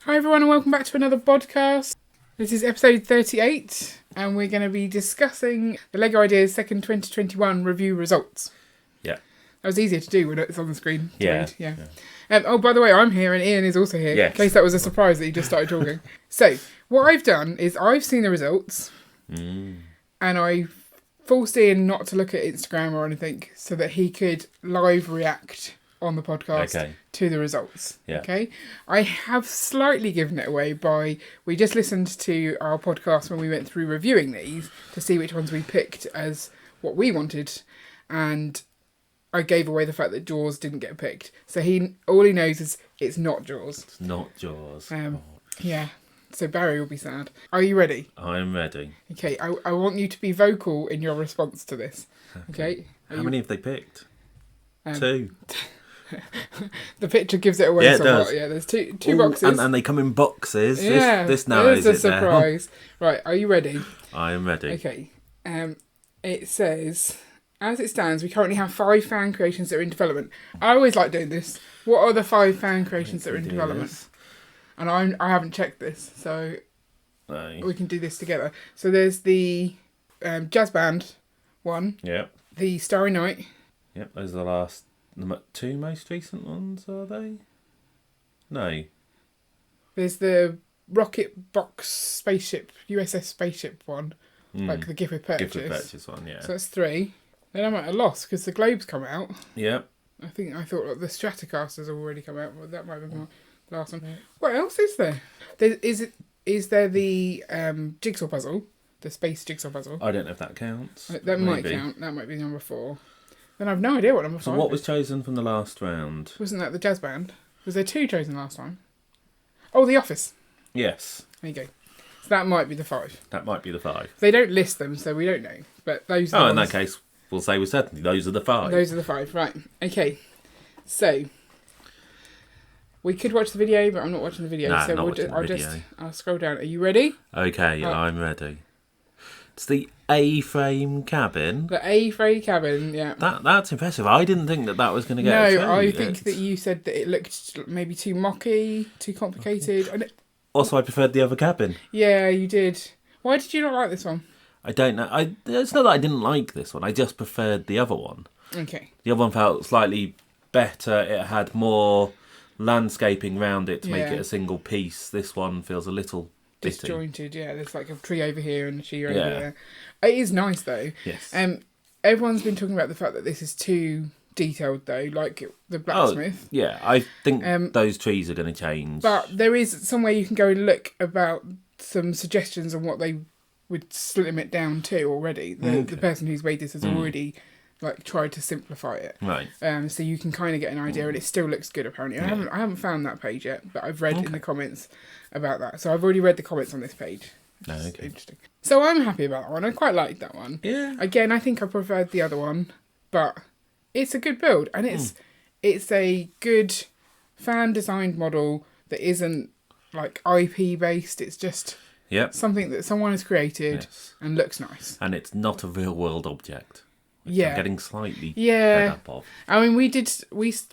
Hi everyone and welcome back to another podcast. This is episode 38 and we're going to be discussing the LEGO Ideas second 2021 review results. Yeah. That was easier to do when it's on the screen. Yeah. Oh, by the way, I'm here and Ian is also here. Yes. In case that was a surprise that you just started talking. So, what I've done is I've seen the results and I forced Ian not to look at Instagram or anything so that he could live react on the podcast to the results. Yeah. Okay. I have slightly given it away by we just listened to our podcast when we went through reviewing these to see which ones we picked as what we wanted, and I gave away the fact that Jaws didn't get picked. So all he knows is it's not Jaws. It's not Jaws. Yeah. So Barry will be sad. Are you ready? I'm ready. Okay. I want you to be vocal in your response to this. Okay. How many have they picked? 2. The picture gives it away somewhat. Does. Yeah, there's two boxes. And they come in boxes. Yeah, this narrows it down. A surprise. Right, are you ready? I am ready. Okay. It says, as it stands, we currently have 5 fan creations that are in development. I always like doing this. What are the 5 fan creations that are in development? This. And I haven't checked this, so we can do this together. So there's the Jazz Band one. Yep. The Starry Night. Yep, those are the 2 most recent ones, are they? No. There's the Rocket Box Spaceship, USS Spaceship one, like the gift with purchase. Gift with purchase one, yeah. So that's 3. Then I'm at a loss because the Globes come out. Yep. I thought the Stratocasters have already come out, but that might be my last one. What else is there? Is there the jigsaw puzzle, the space jigsaw puzzle? I don't know if that counts. That might count. That might be number 4. Then I've no idea what number 5 So what was chosen from the last round? Wasn't that the Jazz Band? Was there 2 chosen last time? Oh, The Office. Yes. There you go. So that might be the 5. That might be the 5. They don't list them, so we don't know. But those are in that case, we'll say with certainty those are the 5. Those are the 5, right. Okay. So, we could watch the video, but I'm not watching the video. No, so not watching the video. I'll scroll down. Are you ready? Okay, Right. I'm ready. It's the A-frame cabin. The A-frame cabin, yeah. That's impressive. I didn't think that was going to get a 2. No, I think that you said that it looked maybe too mocky, too complicated. Also, I preferred the other cabin. Yeah, you did. Why did you not like this one? I don't know. It's not that I didn't like this one. I just preferred the other one. Okay. The other one felt slightly better. It had more landscaping around it to make it a single piece. This one feels a little disjointed. Yeah, there's like a tree over here and a tree over there. It is nice though. Yes. Everyone's been talking about the fact that this is too detailed though, like the blacksmith. Yeah, I think those trees are going to change. But there is somewhere you can go and look about some suggestions on what they would slim it down to already. The person who's made this has already tried to simplify it. Right. So you can kind of get an idea, and it still looks good apparently. I haven't found that page yet, but I've read in the comments about that. So I've already read the comments on this page. Okay. Interesting. So I'm happy about that one. I quite liked that one. Yeah. Again, I think I preferred the other one, but it's a good build, and it's a good fan designed model that isn't like IP based. It's just something that someone has created and looks nice. And it's not a real world object. I'm getting slightly fed up of. I mean, we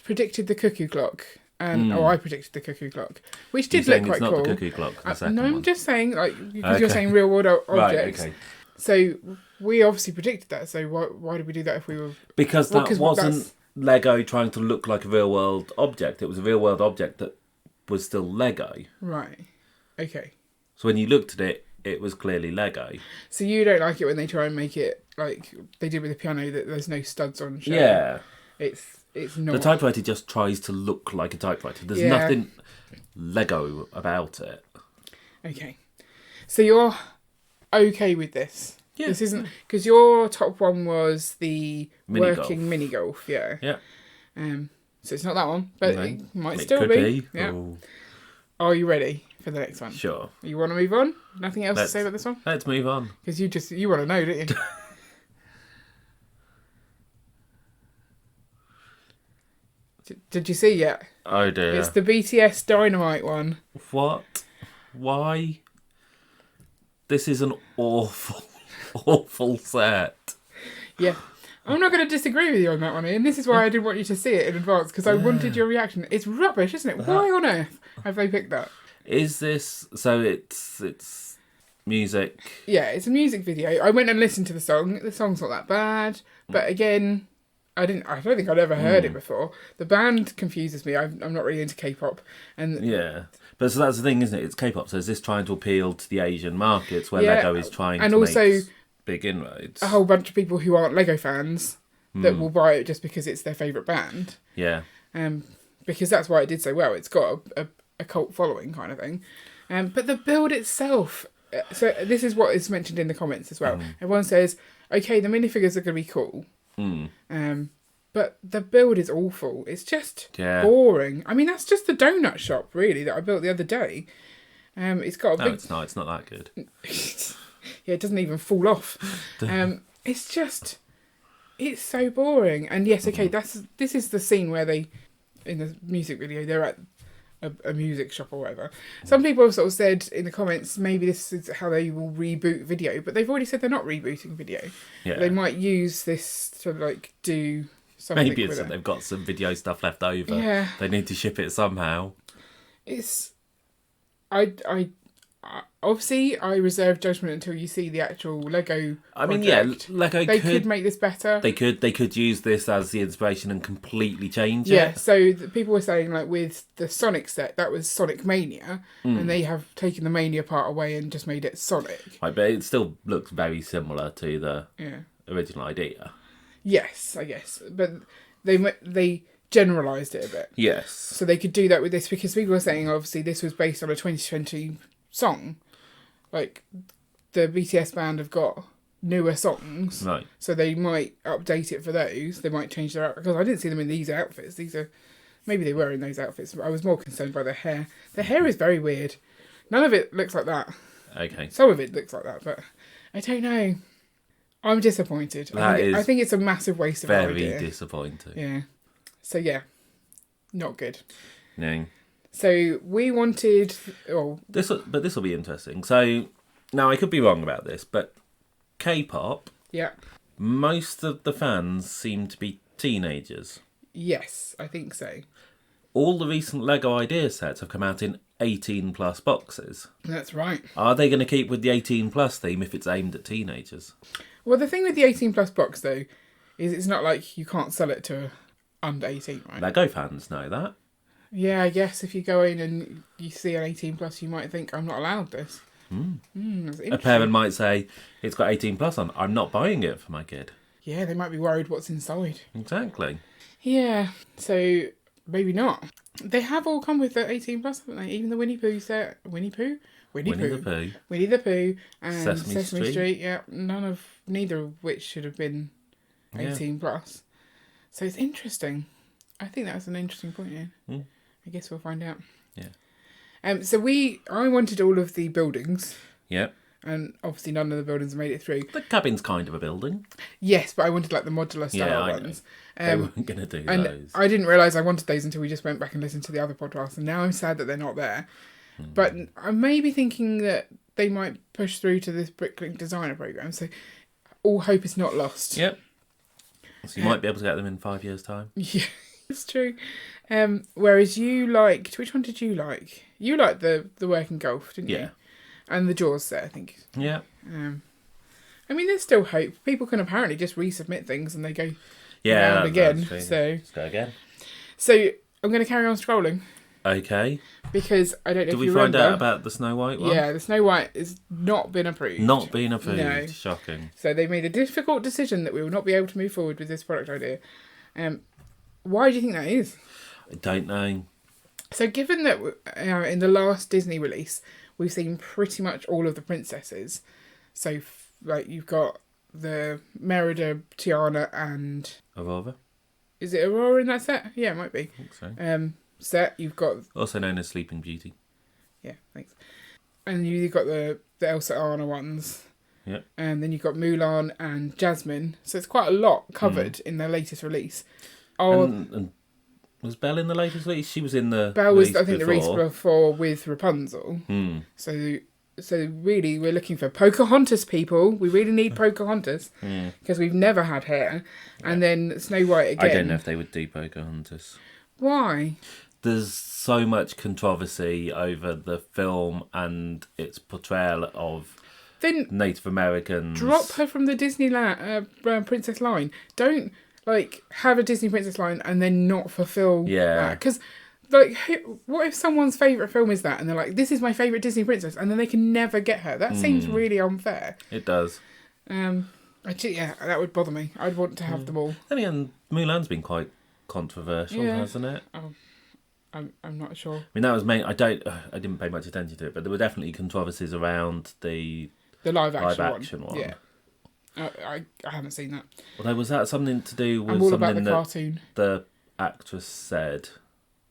predicted the cuckoo clock. I predicted the cuckoo clock, which did look quite cool. It's not the cuckoo clock. No, I'm just saying, because you're saying real world objects. Right, okay. So we obviously predicted that. So why did we do that if we were? Because that wasn't Lego trying to look like a real world object. It was a real world object that was still Lego. Right. Okay. So when you looked at it, it was clearly Lego. So you don't like it when they try and make it like they did with the piano, that there's no studs on show? Yeah. It's not. The typewriter just tries to look like a typewriter. There's nothing Lego about it. Okay. So you're okay with this? Yeah. This isn't... Because your top one was the working mini golf. Yeah. Yeah. So it's not that one, but it might still be. Yeah. Oh. Are you ready for the next one? Sure. You want to move on? Nothing else to say about this one? Let's move on. Because you want to know, don't you? Did you see yet? Oh dear. It's the BTS Dynamite one. What? Why? This is an awful, awful set. Yeah. I'm not going to disagree with you on that one, Ian. This is why I didn't want you to see it in advance, because I wanted your reaction. It's rubbish, isn't it? Why on earth have they picked that? Is this... So it's music... Yeah, it's a music video. I went and listened to the song. The song's not that bad. But again, I don't think I'd ever heard it before. The band confuses me. I'm not really into K-pop. And yeah. But so that's the thing, isn't it? It's K-pop. So is this trying to appeal to the Asian markets where Lego is trying to make big inroads? A whole bunch of people who aren't Lego fans that will buy it just because it's their favourite band. Yeah. Because that's why it did so well. It's got a cult following kind of thing. But the build itself... So this is what is mentioned in the comments as well. Everyone says, okay, the minifigures are going to be cool. But the build is awful. It's just boring. I mean, that's just the donut shop, really, that I built the other day. It's got a big... No, it's not. It's not that good. Yeah, it doesn't even fall off. It's just... It's so boring. And yes, okay, this is the scene where they... In the music video, they're at a music shop or whatever. Some people have sort of said in the comments, maybe this is how they will reboot video, but they've already said they're not rebooting video. Yeah. They might use this to like do something. Maybe it's that they've got some video stuff left over. Yeah. They need to ship it somehow. It's obviously I reserve judgment until you see the actual Lego. I mean, project. Lego could make this better. They could use this as the inspiration and completely change it. Yeah, so people were saying like with the Sonic set, that was Sonic Mania, and they have taken the Mania part away and just made it Sonic. Right, but it still looks very similar to the original idea. Yes, I guess, but they generalised it a bit. Yes. So they could do that with this because people were saying obviously this was based on a 2020 song. Like the BTS band have got newer songs, right? So they might update it for those. They might change their outfits because I didn't see them in these outfits. These are maybe they were in those outfits, but I was more concerned by their hair. Their hair is very weird. None of it looks like that. Okay. Some of it looks like that, but I don't know. I'm disappointed. I think it's a massive waste of an idea. Very disappointing. Yeah. So yeah, not good. No. So we wanted... This will be interesting. So, now I could be wrong about this, but K-pop... Yeah. Most of the fans seem to be teenagers. Yes, I think so. All the recent Lego idea sets have come out in 18-plus boxes. That's right. Are they going to keep with the 18-plus theme if it's aimed at teenagers? Well, the thing with the 18-plus box, though, is it's not like you can't sell it to under 18, right? Lego fans know that. Yeah, I guess if you go in and you see an 18 plus, you might think, I'm not allowed this. A parent might say, it's got 18 plus on, I'm not buying it for my kid. Yeah, they might be worried what's inside. Exactly. Yeah, so maybe not. They have all come with the 18 plus, haven't they? Even the Winnie Pooh set. Winnie the Pooh and Sesame Street. Yeah, neither of which should have been 18 plus. So it's interesting. I think that's an interesting point, yeah. I guess we'll find out. Yeah. So I wanted all of the buildings. Yeah. And obviously none of the buildings made it through. The cabin's kind of a building. Yes, but I wanted like the modular style ones. They weren't going to do and those. I didn't realise I wanted those until we just went back and listened to the other podcast. And now I'm sad that they're not there. But I'm maybe thinking that they might push through to this Bricklink designer programme. So all hope is not lost. Yep. So you might be able to get them in 5 years' time. Yeah. It's true. Whereas you liked... Which one did you like? You liked the working golf, didn't you? Yeah. And the Jaws set, I think. Yeah. I mean, there's still hope. People can apparently just resubmit things and they go round again. So let's go again. So I'm going to carry on scrolling. Okay. Because I don't know if you remember... Did we find out about the Snow White one? Yeah, the Snow White has not been approved. Not been approved. No. Shocking. So they made a difficult decision that we will not be able to move forward with this product idea. Why do you think that is? I don't know. So given that in the last Disney release, we've seen pretty much all of the princesses. So, like, you've got the Merida, Tiana, and... Aurora? Is it Aurora in that set? Yeah, it might be. I think so. Set, you've got... Also known as Sleeping Beauty. Yeah, thanks. And you've got the Elsa Anna ones. Yeah. And then you've got Mulan and Jasmine. So it's quite a lot covered in their latest release. And was Belle in the latest release? She was in the Belle was, I think, the release before with Rapunzel. So really, we're looking for Pocahontas, people. We really need Pocahontas because we've never had her. And then Snow White again. I don't know if they would do Pocahontas. Why? there's so much controversy over the film and its portrayal of Native Americans. Drop her from the Disney princess line. Don't have a Disney princess line and then not fulfill that. Because what if someone's favourite film is that and they're like, this is my favourite Disney princess, and then they can never get her? That seems really unfair. It does. That would bother me. I'd want to have them all. Then again, Mulan's been quite controversial, hasn't it? Oh, I'm not sure. I mean, that was main. I didn't pay much attention to it, but there were definitely controversies around the live action one. Yeah. I haven't seen that. Although, was that something to do with all something about the that cartoon. The actress said?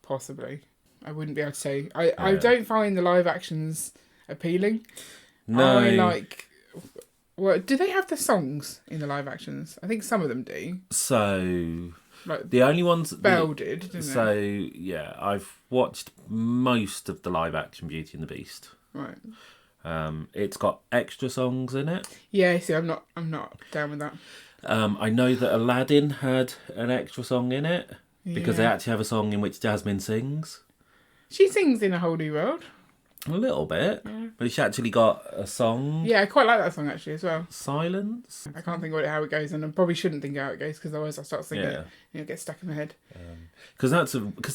Possibly. I wouldn't be able to say. I don't find the live actions appealing. No. Well, do they have the songs in the live actions? I think some of them do. So, the only ones... Belle did, didn't So, yeah, I've watched most of the live action Beauty and the Beast. Right. It's got extra songs in it. Yeah, see, I'm not down with that. I know that Aladdin had an extra song in it, because they actually have a song in which Jasmine sings. She sings in A Whole New World. A little bit, but she actually got a song. Yeah, I quite like that song actually as well. Silence. I can't think how it goes, and I probably shouldn't think how it goes because otherwise I start singing it and it gets stuck in my head. Because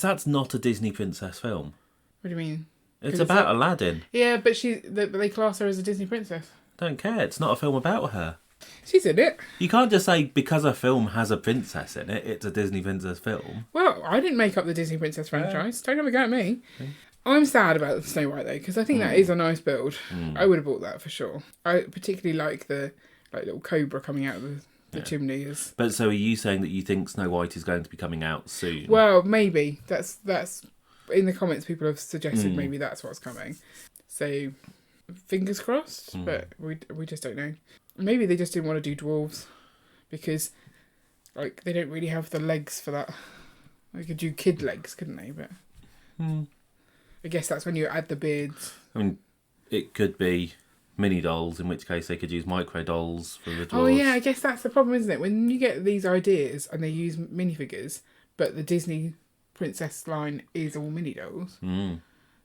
that's not a Disney princess film. What do you mean? It's about Aladdin. Yeah, but they class her as a Disney princess. Don't care. It's not a film about her. She's in it. You can't just say because a film has a princess in it, it's a Disney princess film. Well, I didn't make up the Disney princess franchise. Don't have a go at me. I'm sad about Snow White though, because I think that is a nice build. I would have bought that for sure. I particularly like the little cobra coming out of the chimney. But so are you saying that you think Snow White is going to be coming out soon? Well, maybe. That's in the comments people have suggested maybe that's what's coming. So fingers crossed, but we just don't know. Maybe they just didn't want to do dwarves because they don't really have the legs for that. They could do kid legs, couldn't they? But I guess that's when you add the beards. I mean, it could be mini dolls, in which case they could use micro dolls for the dwarves. Oh yeah, I guess that's the problem, isn't it? When you get these ideas and they use minifigures, but the Disney princess line is all mini dolls.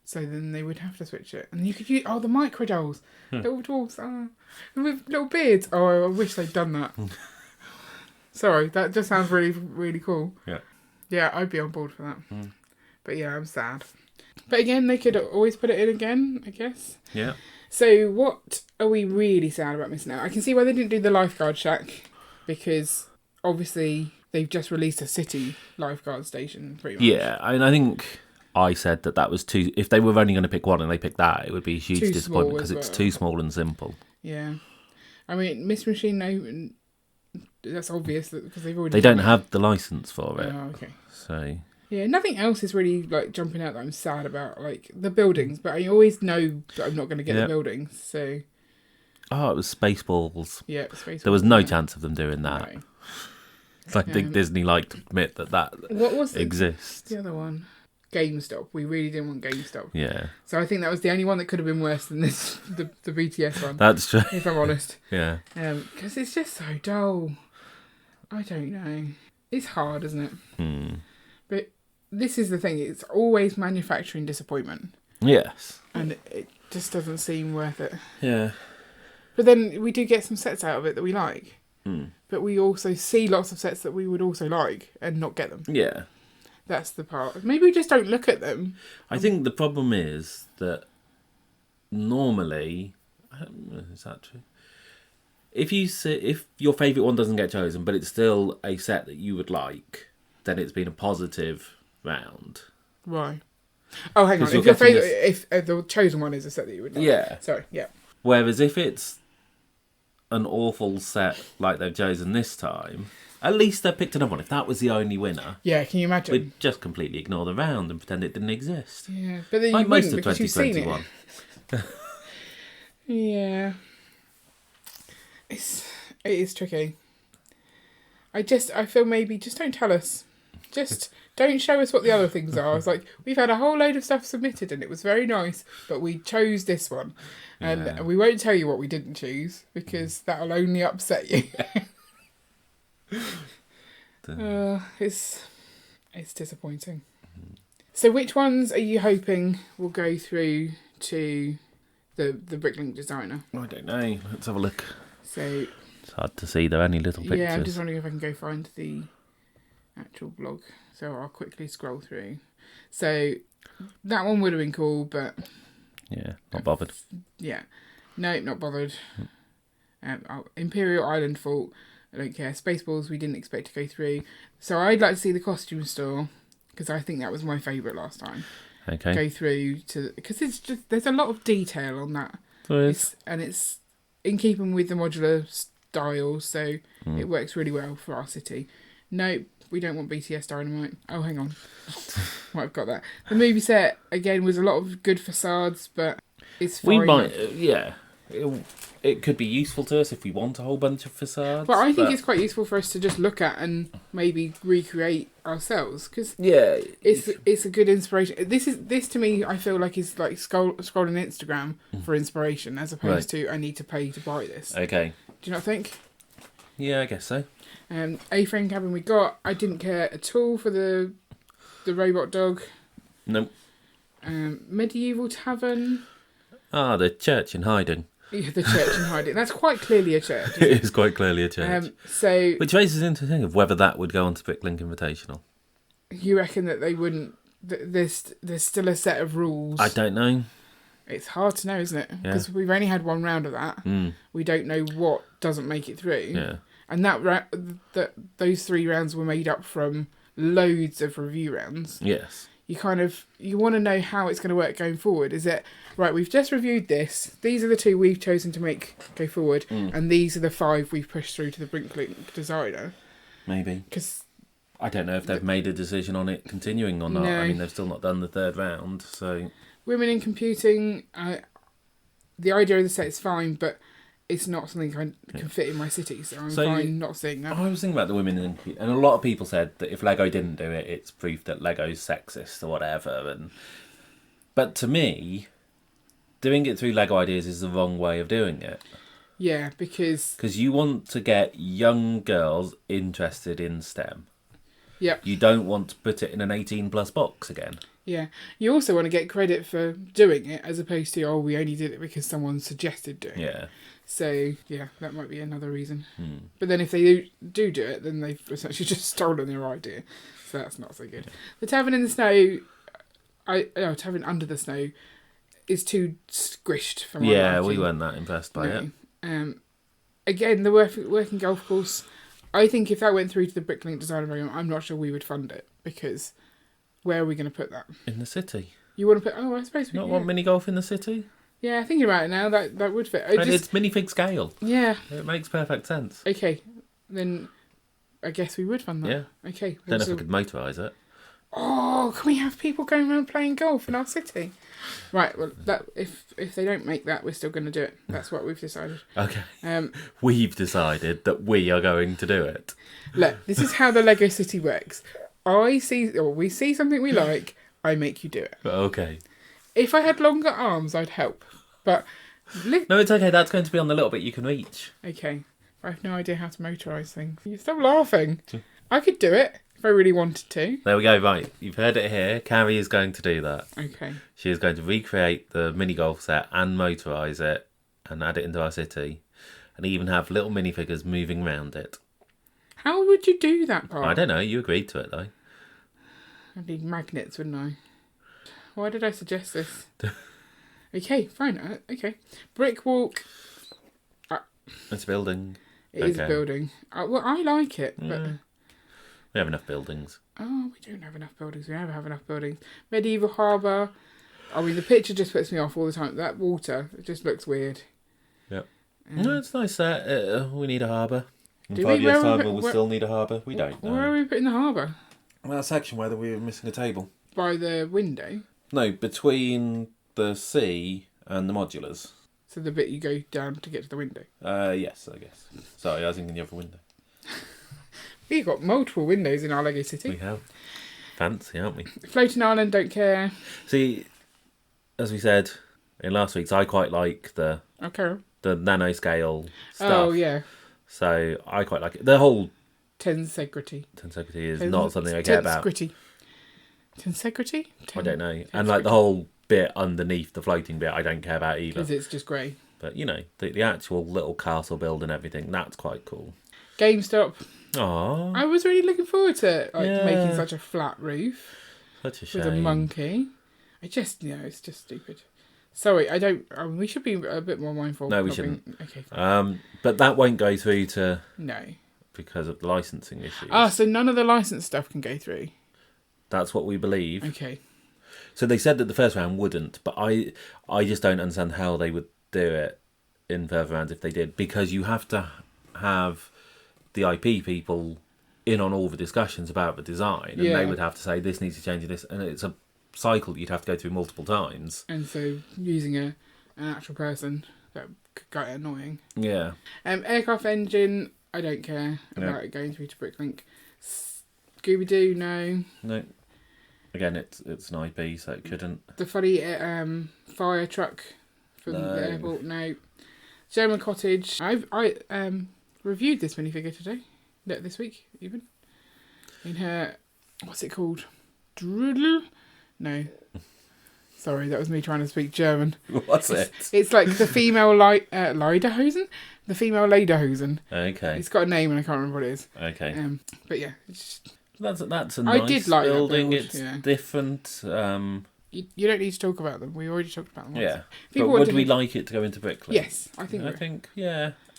So then they would have to switch it. And you could use the micro dolls. Little dwarfs with little beards. Oh, I wish they'd done that. Sorry, that just sounds really, really cool. Yeah. Yeah, I'd be on board for that. But yeah, I'm sad. But again, they could always put it in again, I guess. Yeah. So what are we really sad about missing out? I can see why they didn't do the lifeguard shack, because obviously they've just released a city lifeguard station, pretty much. Yeah, and I think I said that was too... If they were only going to pick one and they picked that, it would be a huge disappointment because it's too small and simple. Yeah. I mean, Miss Machine, that's obvious because they've already... They don't have the licence for it. Oh, okay. So... Yeah, nothing else is really jumping out that I'm sad about, the buildings, but I always know that I'm not going to get the buildings, so... Oh, it was Spaceballs. Yeah, Spaceballs. There was no chance of them doing that. Right. I think Disney liked to admit that what was exists. The other one? GameStop. We really didn't want GameStop. Yeah. So I think that was the only one that could have been worse than this, the BTS one. That's true. If I'm honest. Yeah. Because it's just so dull. I don't know. It's hard, isn't it? But this is the thing. It's always manufacturing disappointment. Yes. And it just doesn't seem worth it. Yeah. But then we do get some sets out of it that we like. But we also see lots of sets that we would also like and not get them. Yeah. That's the part. Maybe we just don't look at them. I think the problem is that normally, is that true? If your favourite one doesn't get chosen, but it's still a set that you would like, then it's been a positive round. Right. Oh, hang on. If your favourite, if the chosen one is a set that you would like. Yeah. Sorry. Yeah. Whereas if it's an awful set like they've chosen this time, at least they picked another one. If that was the only winner, yeah, can you imagine? We'd just completely ignore the round and pretend it didn't exist. Yeah, but then like you most of because 2021. Yeah, it is tricky. I feel maybe just don't tell us. Just don't show us what the other things are. It's like, we've had a whole load of stuff submitted and it was very nice, but we chose this one. And we won't tell you what we didn't choose because that'll only upset you. It's disappointing. So which ones are you hoping will go through to the Bricklink designer? I don't know. Let's have a look. So it's hard to see. There are any little pictures. Yeah, I'm just wondering if I can go find the actual blog. So I'll quickly scroll through. So that one would have been cool, but yeah, not bothered. Yeah, no, not bothered. Imperial Island Fault, I don't care. Spaceballs, we didn't expect to go through. So I'd like to see the costume store, because I think that was my favourite last time. Okay. Go through to, because it's just, there's a lot of detail on that. There is. And it's in keeping with the modular style, so it works really well for our city. Nope, we don't want BTS Dynamite. Oh, hang on. Might have got that. The movie set, again, was a lot of good facades, but it's fine. We might, yeah. It could be useful to us if we want a whole bunch of facades. But I think it's quite useful for us to just look at and maybe recreate ourselves, because it's a good inspiration. This to me, I feel like is like scrolling Instagram for inspiration, as opposed to I need to pay to buy this. Okay. Do you not think? Yeah, I guess so. A-frame cabin we got. I didn't care at all for the robot dog. Nope. Medieval tavern. The church in hiding. Yeah, the church in hiding. That's quite clearly a church. It is quite clearly a church. Which raises into the thing of whether that would go on to Bricklink Invitational. You reckon that they wouldn't? There's still a set of rules. I don't know. It's hard to know, isn't it? Because we've only had one round of that. We don't know what doesn't make it through. Yeah. And those 3 rounds were made up from loads of review rounds. Yes. You want to know how it's going to work going forward. Is it, right, we've just reviewed this. These are the 2 we've chosen to go forward. And these are the 5 we've pushed through to the Bricklink designer. Maybe. Because I don't know if they've made a decision on it continuing or not. No. I mean, they've still not done the 3rd round, so... Women in computing, the idea of the set is fine, but it's not something I can fit in my city, so I'm fine not seeing that. I was thinking about the women in computing, and a lot of people said that if Lego didn't do it, it's proof that Lego's sexist or whatever. But to me, doing it through Lego Ideas is the wrong way of doing it. Yeah, because you want to get young girls interested in STEM. Yeah. You don't want to put it in an 18+ box again. Yeah. You also want to get credit for doing it, as opposed to, we only did it because someone suggested doing it. Yeah. So, yeah, that might be another reason. But then if they do it, then they've essentially just stolen their idea. So that's not so good. Yeah. The Tavern in the Snow, Tavern Under the Snow, is too squished for my liking. We weren't that impressed by it. Again, the working golf course, I think if that went through to the Bricklink designer program, I'm not sure we would fund it, because where are we going to put that? In the city. You want to put... I suppose we... Not want mini golf in the city? Yeah, thinking about it now, that would fit. It's minifig scale. Yeah. It makes perfect sense. Okay, then I guess we would fund that. Yeah. Okay. Don't know if we could motorise it. Oh, can we have people going around playing golf in our city? Right, well, if they don't make that, we're still going to do it. That's what we've decided. Okay. We've decided that we are going to do it. Look, this is how the Lego City works. We see something we like, I make you do it. Okay. If I had longer arms, I'd help. But... No, it's okay. That's going to be on the little bit you can reach. Okay. I have no idea how to motorise things. You stop laughing. I could do it if I really wanted to. There we go. Right. You've heard it here. Carrie is going to do that. Okay. She is going to recreate the mini golf set and motorise it and add it into our city, and even have little minifigures moving around it. How would you do that part? I don't know. You agreed to it, though. I'd need magnets, wouldn't I? Why did I suggest this? Okay, fine. Okay. Brick walk. It's a building. It is a building. Well, I like it, but... We have enough buildings. Oh, we don't have enough buildings. We never have enough buildings. Medieval harbour. I mean, the picture just puts me off all the time. That water, it just looks weird. Yep. No, it's nice that we need a harbour. In 5 years' time, will we still need a harbour? We don't know. Where are we putting the harbour? Well, that section where we were missing a table. By the window? No, between the sea and the modulars. So the bit you go down to get to the window? Yes, I guess. Sorry, I was thinking the other window. We've got multiple windows in our Lego City. We have. Fancy, aren't we? Floating Island, don't care. See, as we said in last week's, I quite like the nanoscale stuff. Oh, yeah. So I quite like it. The whole... Tensegrity is not something I care about. Tensegrity? I don't know. And like the whole bit underneath the floating bit, I don't care about either. Because it's just grey. But, you know, the actual little castle build and everything, that's quite cool. GameStop. Aww. I was really looking forward to making such a flat roof. Such a shame. With a monkey. It's just stupid. Sorry, I don't... we should be a bit more mindful. No, we shouldn't. Okay, fine. But that won't go through to... No. Because of the licensing issues. So none of the license stuff can go through? That's what we believe. Okay. So they said that the first round wouldn't, but I just don't understand how they would do it in further rounds if they did, because you have to have the IP people in on all the discussions about the design, and they would have to say this needs to change this, and it's a cycle that you'd have to go through multiple times. And so using an actual person, that could get annoying. Yeah. Aircraft engine, I don't care about it going through to Bricklink. Scooby-Doo, no. No. Again, it's an IP, so it couldn't. The funny fire truck from the airport, no. German Cottage, I reviewed this minifigure today, this week even. In her, what's it called? Drudel? No. Sorry, that was me trying to speak German. What's it? It's like the female Lederhosen? The female Lederhosen. Okay. It's got a name and I can't remember what it is. Okay. But yeah, it's just... That's a nice building. It's different. You don't need to talk about them. We already talked about them once. Yeah. But would we like it to go into Bricklink? Yes, I think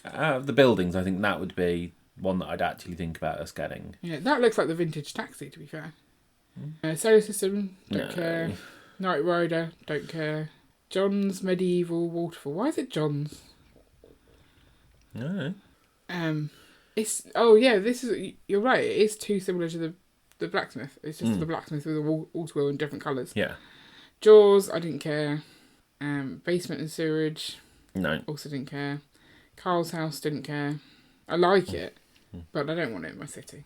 out of the buildings, I think that would be one that I'd actually think about us getting. Yeah, that looks like the vintage taxi, to be fair. Solar System, don't care. Knight Rider, don't care. John's Medieval Waterfall. Why is it John's? No. You're right, it is too similar to the blacksmith. It's just the blacksmith with a water wheel in different colours. Yeah. Jaws, I didn't care. Basement and Sewerage, no. Also didn't care. Carl's House, didn't care. I like it, but I don't want it in my city.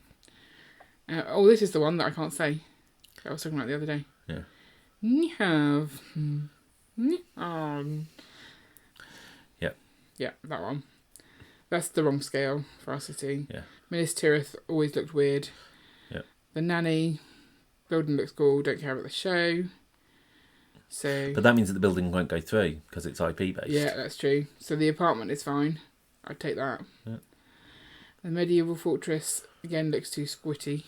This is the one that I can't say that I was talking about the other day. Yeah. Yeah, that one. That's the wrong scale for our city. Yeah. Minas Tirith always looked weird. Yeah. The Nanny building looks cool. Don't care about the show. So. But that means that the building won't go through because it's IP based. Yeah, that's true. So the apartment is fine. I'd take that. Yeah. The medieval fortress again looks too squitty.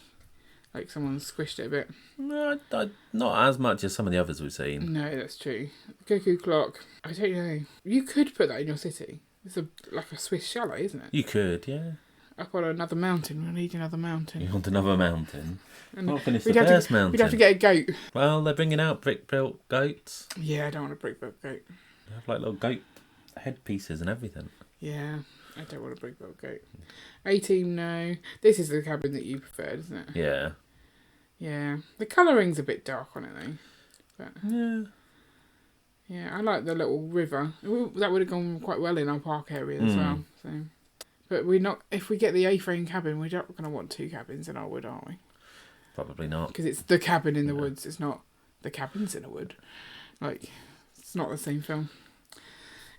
Like someone's squished it a bit. No, not as much as some of the others we've seen. No, that's true. Cuckoo clock. I don't know. You could put that in your city. It's like a Swiss chalet, isn't it? You could, yeah. Up on another mountain. We need another mountain. You want another mountain? And not finish the first mountain. We'd have to get a goat. Well, they're bringing out brick-built goats. Yeah, I don't want a brick-built goat. They have like little goat headpieces and everything. Yeah, I don't want a brick-built goat. 18, no. This is the cabin that you preferred, isn't it? Yeah. Yeah. The colouring's a bit dark on it, though. But yeah. Yeah, I like the little river. That would have gone quite well in our park area as well. So, but we're not. If we get the A-frame cabin, we're not going to want two cabins in our wood, are we? Probably not. Because it's the cabin in the woods. It's not the cabins in a wood. Like, it's not the same film.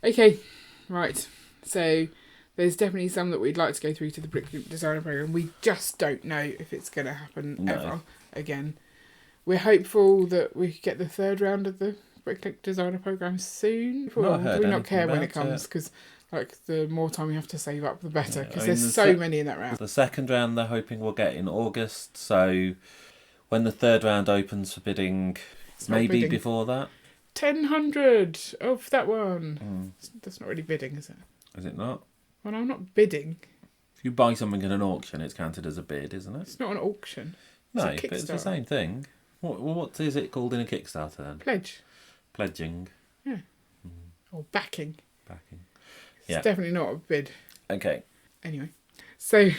Okay, right. So there's definitely some that we'd like to go through to the Brick Designer Programme. We just don't know if it's going to happen ever again. We're hopeful that we get the third round of the Brick Designer Programme soon. Do we not care when it comes? Because like the more time we have to save up, the better. Because there's so many in that round. The second round they're hoping we'll get in August. So when the third round opens for bidding, maybe before that. 1,000 of that one. That's not really bidding, is it? Is it not? Well, I'm not bidding. If you buy something in an auction, it's counted as a bid, isn't it? It's not an auction. No, but it's the same thing. What is it called in a Kickstarter then? Pledge. Pledging. Yeah. Or backing. Backing. It's definitely not a bid. Okay. Anyway, so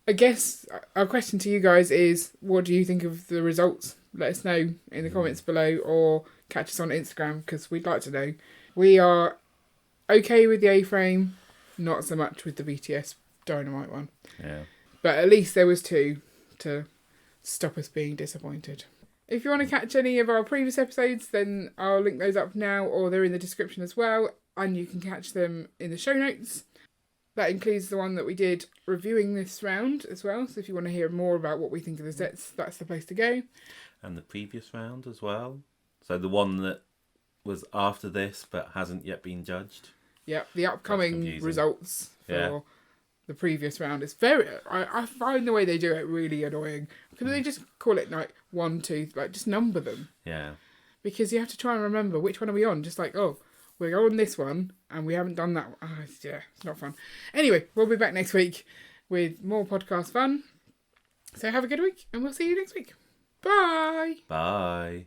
I guess our question to you guys is, what do you think of the results? Let us know in the comments below or catch us on Instagram because we'd like to know. We are okay with the A-frame, not so much with the BTS Dynamite one. Yeah. But at least there was two to stop us being disappointed. If you want to catch any of our previous episodes, then I'll link those up now or they're in the description as well. And you can catch them in the show notes. That includes the one that we did reviewing this round as well. So if you want to hear more about what we think of the sets, that's the place to go. And the previous round as well. So the one that was after this but hasn't yet been judged. Yeah, the upcoming results for the previous round. It's I find the way they do it really annoying. Because they just call it like 1, 2, like just number them. Yeah. Because you have to try and remember which one are we on. Just like, oh, we're on this one and we haven't done that. Oh, it's not fun. Anyway, we'll be back next week with more podcast fun. So have a good week and we'll see you next week. Bye. Bye.